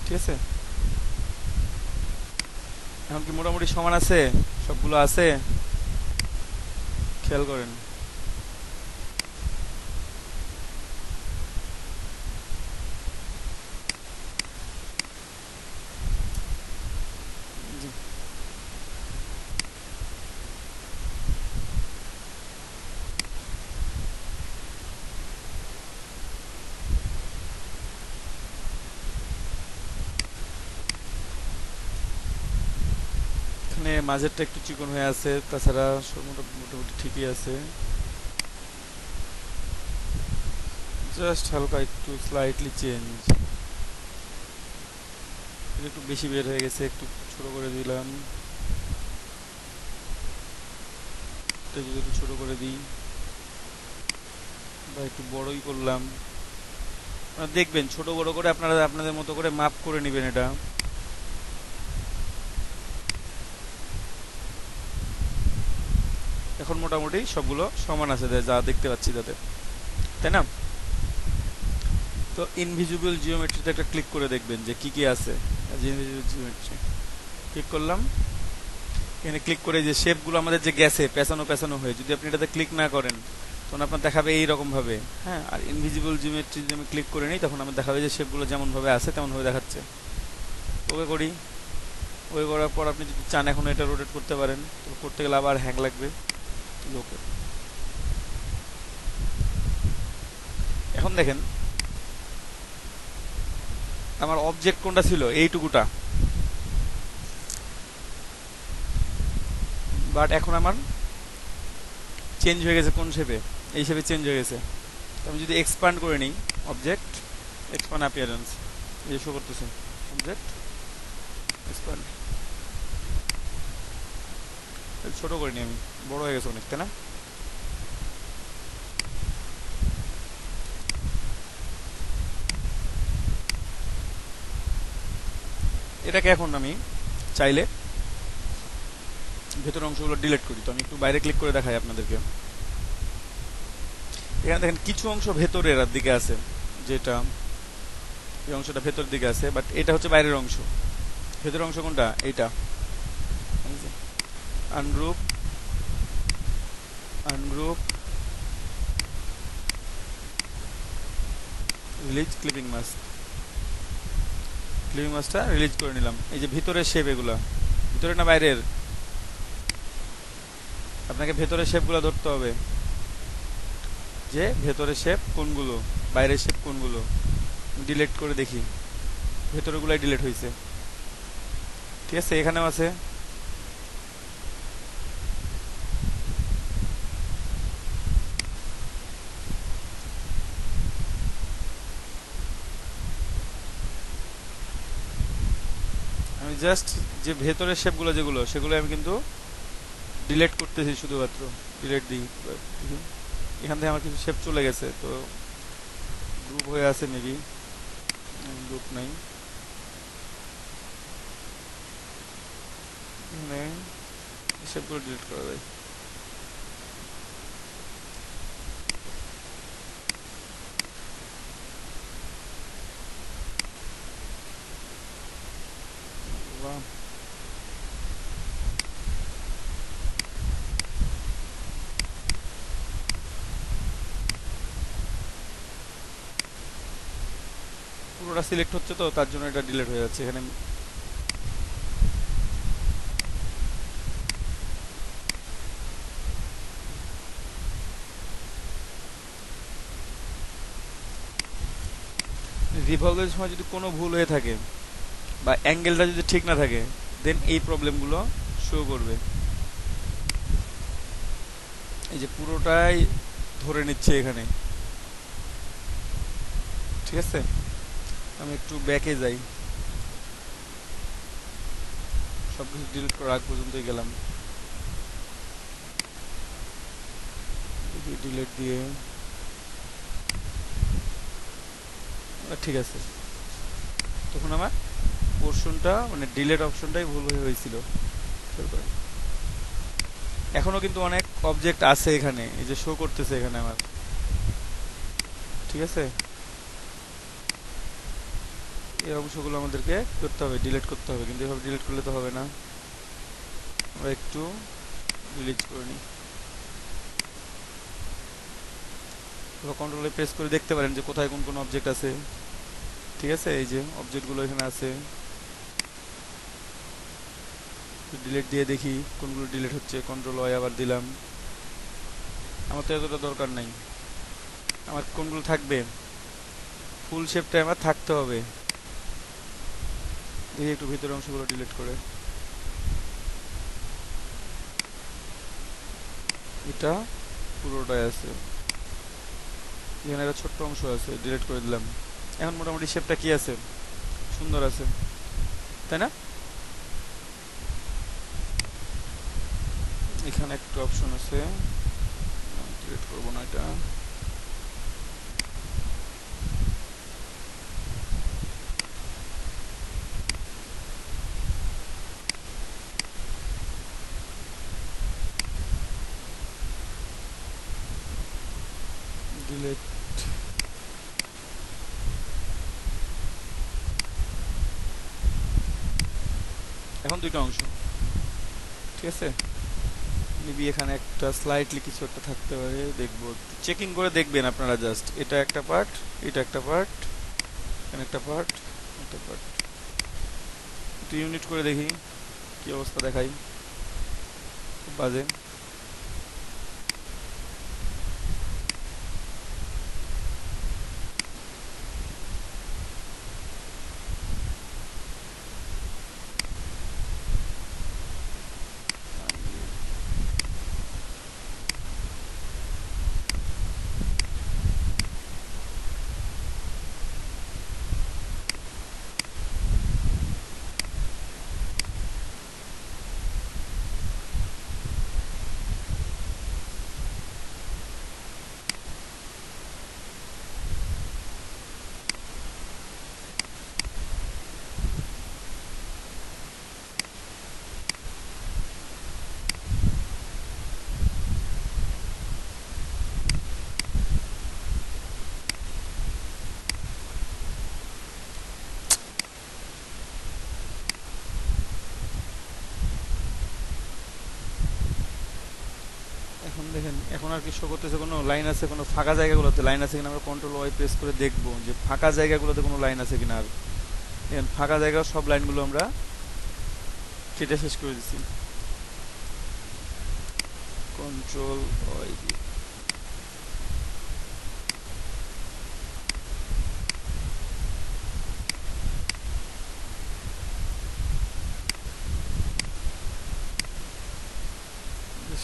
S1: ঠিক আছে। এখন কি মোটামুটি সমান আছে, সবগুলো আছে, খেয়াল করেন। জি। এখানে মাঝেরটা একটু চিকন হয়ে আছে, তাছাড়া মোটামুটি ঠিকই আছে, জাস্ট হালকা একটু স্লাইটলি চেঞ্জ, একটু বেশি বের হয়ে গেছে, একটু ছোট করে দিলাম, এটা যদি একটু ছোট করে দিই বা একটু বড়ই করলাম, দেখবেন ছোট বড় করে আপনারা আপনাদের মতো করে মাপ করে নেবেন এটা। এখন মোটামুটি সবগুলো সমান আছে যা দেখতে পাচ্ছি তাতে, তাই না? তো ইনভিজিবল জিওমেট্রিতে একটা ক্লিক করে দেখবেন যে কি কি আছে। ইনভিজিবল জিওমেট্রি ক্লিক করলাম, এখানে ক্লিক করে যে শেপগুলো আমাদের যে গেছে পেছানো পেছানো হয়ে, যদি আপনি এটাতে ক্লিক না করেন তখন আপনার দেখাবে এইরকম ভাবে, হ্যাঁ। আর ইনভিজিবল জিওমেট্রি যদি আমি ক্লিক করে নিই তখন আমার দেখাবে যে শেপগুলো যেমন ভাবে আছে তেমন ভাবে দেখাচ্ছে। ওকে করি, ওকে করার পর আপনি যদি চান এখন এটা রোটেট করতে পারেন, তো করতে গেলে আবার হ্যাং লাগবে। ওকে, এখন দেখেন আমার অবজেক্ট কোনটা ছিল, এইটুকুটা, বাট এখন আমার চেঞ্জ হয়ে গেছে কোন শেপে, এই শেপে চেঞ্জ হয়ে গেছে। তো আমি যদি এক্সপান্ড করে নিই, অবজেক্ট এক্সপান্ড অ্যাপিয়ারেন্স, এই শো করতেছে, অবজেক্ট এক্সপান্ড, ছোট করে নিই আমি, বড় হয়ে গেছে অনেক, তাই না? এটাকে এখন আমি চাইলে ভেতরের অংশগুলো ডিলিট করি, তো আমি একটু বাইরে ক্লিক করে দেখাই আপনাদেরকে। এখানে দেখেন কিছু অংশ ভেতরের দিকে আছে, যেটা এই অংশটা ভেতরের দিকে আছে, বাট এটা হচ্ছে বাইরের অংশ। ভেতরের অংশ কোনটা, এইটা, ungroup, ungroup, release clipping mask, clipping মাস্কটা রিলিজ করে নিলাম। এই যে ভিতরের শেপ, এগুলা ভিতরে না বাইরের, আপনাকে ভেতরের শেপগুলো ধরতে হবে, যে ভেতরের শেপ কোনগুলো, বাইরের শেপ কোনগুলো। ডিলিট করে দেখি, ভেতরেগুলাই ডিলিট হয়েছে। ঠিক আছে, এখানেও আছে। আমি জাস্ট যে ভেতরের শেপগুলো যেগুলো সেগুলো আমি কিন্তু ডিলেট করতেছি শুধুমাত্র। ডিলেট দিই দেখি। এখান থেকে আমার কিছু শেপ চলে গেছে, তো গ্রুপ হয়ে আছে মেবি। গ্রুপ নাই এখানে, শেপগুলো ডিলিট করা যায়। বাহ, পুরোটা সিলেক্ট হচ্ছে তো তার জন্য এটা ডিলিট হয়ে যাচ্ছে এখানে। রিভলভের সময় যদি কোনো ভুল হয়ে থাকে বা অ্যাঙ্গেলটা যদি ঠিক না থাকে, দেন এই প্রবলেমগুলো শো করবে। এই যে পুরোটাই ধরে নিচ্ছে এখানে, ঠিক আছে। আমি একটু ব্যাকে যাই, সব কিছু ডিলিট করার আগ পর্যন্তই গেলাম। ডিলিট দিয়ে ঠিক আছে। তখন আমার পোর্শনটা মানে ডিলেট অপশনটাই ভুল হয়ে হয়েছিল। এখনো কিন্তু অনেক অবজেক্ট আছে এখানে, এই যে শো করতেছে এখানে আমার, ঠিক আছে। এই অংশগুলো আমাদেরকে করতে হবে, ডিলিট করতে হবে, কিন্তু এভাবে ডিলিট করলে তো হবে না। আমরা একটু ডিলিট করে নিই। কন্ট্রোলে প্রেস করে দেখতে পারেন যে কোথায় কোন কোন অবজেক্ট আছে, ঠিক আছে। এই যে অবজেক্টগুলো এখানে আছে, ডিলিট দিয়ে দেখি কোনগুলো ডিলিট হচ্ছে। কন্ট্রোল ওয়াই আবার দিলাম। আমার তো এতটা দরকার নাই, আমার কোনগুলো থাকবে, ফুল শেপটা আমার থাকতে হবে। দেখি একটু ভিতরের অংশগুলো ডিলিট করে। এটা পুরোটাই আছে, এখানে একটা ছোট্ট অংশ আছে, ডিলিট করে দিলাম। এখন মোটামুটি শেপটা কি আছে, সুন্দর আছে, তাই না। এখানে একটা অপশন আছে, ডিলিট করবো না এটা। ডিলিট। এখন দুইটা অংশ, ঠিক আছে। মেবি এখানে একটা স্লাইটলি কিছু একটা থাকতে পারে, দেখবো চেকিং করে দেখবেন আপনারা। জাস্ট এটা একটা পার্ট, এটা একটা পার্ট, এখানে একটা পার্ট, একটা পার্ট, একটু ইউনিট করে দেখি কি অবস্থা দেখাই। খুব বাজে। এখন দেখেন, এখন আর কি শো করতেছে, কোনো লাইন আছে, কোনো ফাঁকা জায়গাগুলোতে লাইন আছে কিনা। আমরা কন্ট্রোল ওয়াই প্রেস করে দেখবো যে ফাঁকা জায়গাগুলোতে কোনো লাইন আছে কিনা। আর দেখেন ফাঁকা জায়গা সব লাইনগুলো আমরা কেটে শেষ করে দিচ্ছি। কন্ট্রোল ওয়াই দিয়ে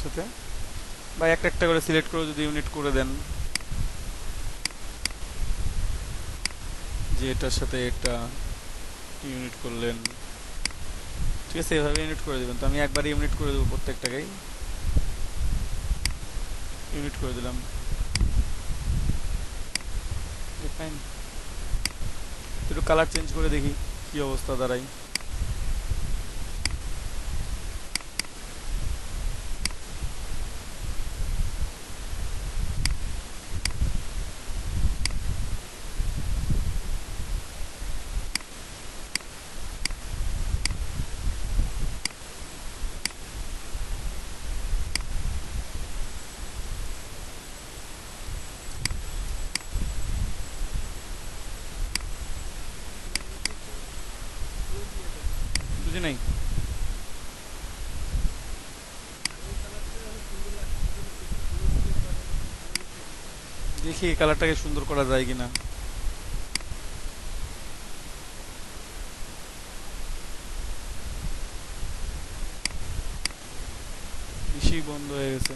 S1: সাথে, বা একটা একটা করে সিলেক্ট করে যদি ইউনিট করে দেন, যে এটার সাথে এটা ইউনিট করলেন, ঠিক আছে, এভাবে ইউনিট করে দেবেন। তো আমি একবারে ইউনিট করে দেবো, প্রত্যেকটাকেই ইউনিট করে দিলাম। ফাইন, একটু কালার চেঞ্জ করে দেখি কি অবস্থা দাঁড়ায়। বুঝি নাই, দেখি এই কালারটাকে সুন্দর করা যায় কিনা। বেশি বন্ধ হয়ে গেছে।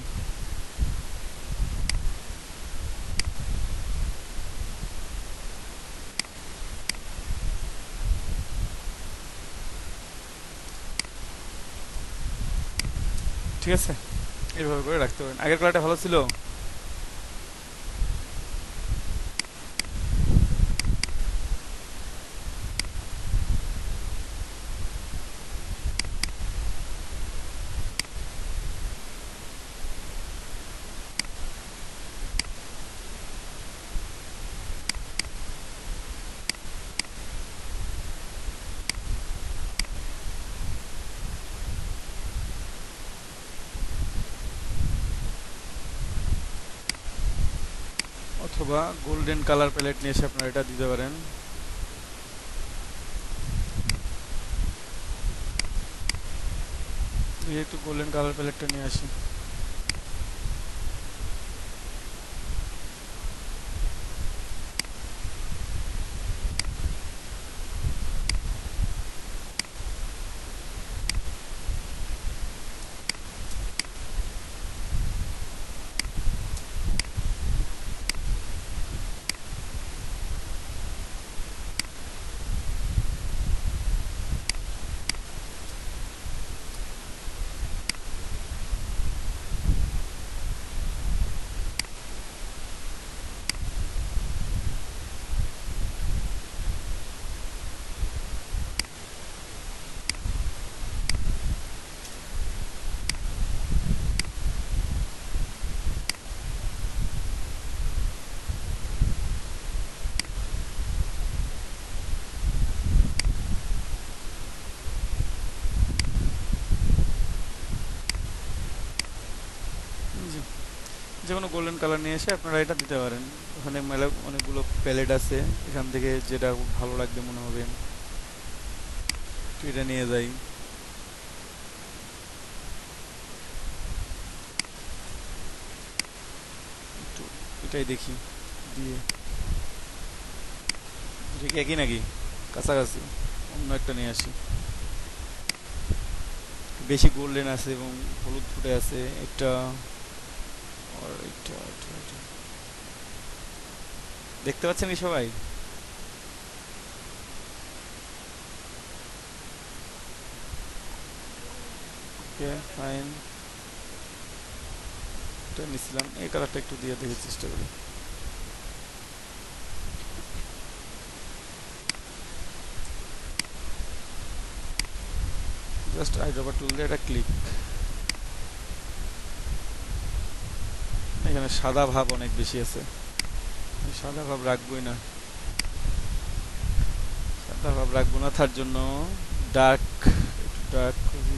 S1: ঠিক আছে, এইভাবে করে রাখতে পারেন। আগের কালারটা ভালো ছিল। অথবা গোল্ডেন কালার প্যালেট নিয়ে এসে আপনারা এটা দিতে পারেন। একটু গোল্ডেন কালার প্যালেটটা নিয়ে আসি। জি, যে কোনো গোল্ডেন কালার নিয়ে এসে আপনারা এটা দিতে পারেন। ওখানে মেলা অনেকগুলো প্যালেট আছে, এখান থেকে যেটা ভালো লাগবে মনে হবে তো এটা নিয়ে যাই। একটু এটাই দেখি দিয়ে, এটা কি একই নাকি কাছাকাছি? অন্য একটা নিয়ে আসি। বেশি গোল্ডেন আছে এবং হলুদ ফুটে আছে এটা, আর এটা। দেখতে পাচ্ছেন কি সবাই? ওকে ফাইন, এটা নিছিলাম। এই কালারটা একটু দিয়ে দেখে চেষ্টা করি। জাস্ট আইড্রপার টুল দিয়ে এটা ক্লিক। এখানে সাদা ভাব অনেক বেশি আছে, সাদা ভাব রাখবোই না। সাদা ভাব রাখবো না, তার জন্য ডার্ক, একটু ডার্ক করি।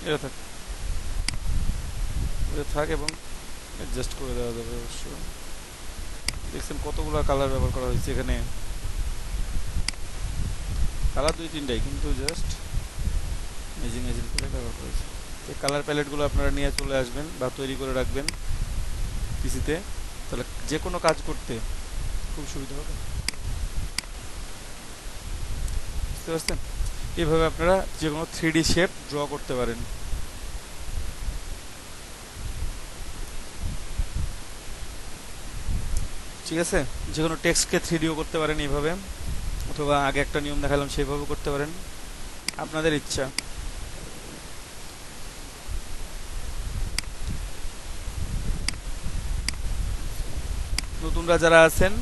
S1: এটা থাক, এটা থাক এবং অ্যাডজাস্ট করে দেওয়া যাবে অবশ্য। দেখছেন কতগুলো কালার ব্যবহার করা হয়েছে এখানে, কালার দুই তিনটাই, কিন্তু জাস্ট মেজিং করে ব্যবহার করেছে। এই কালার প্যালেটগুলো আপনারা নিয়ে চলে আসবেন বা তৈরি করে রাখবেন। পিসিতে, তাহলে যে কোনো কাজ করতে খুব সুবিধা হবে। বুঝতে পারছেন? এভাবে আপনারা যে কোনো 3D শেপ ড্র করতে পারেন। ঠিক আছে, যে কোনো টেক্সটকে 3Dও করতে পারেন এইভাবে, অথবা আগে একটা নিয়ম দেখালাম সেইভাবে করতে পারেন, আপনাদের ইচ্ছা। নতুনরা যারা আছেন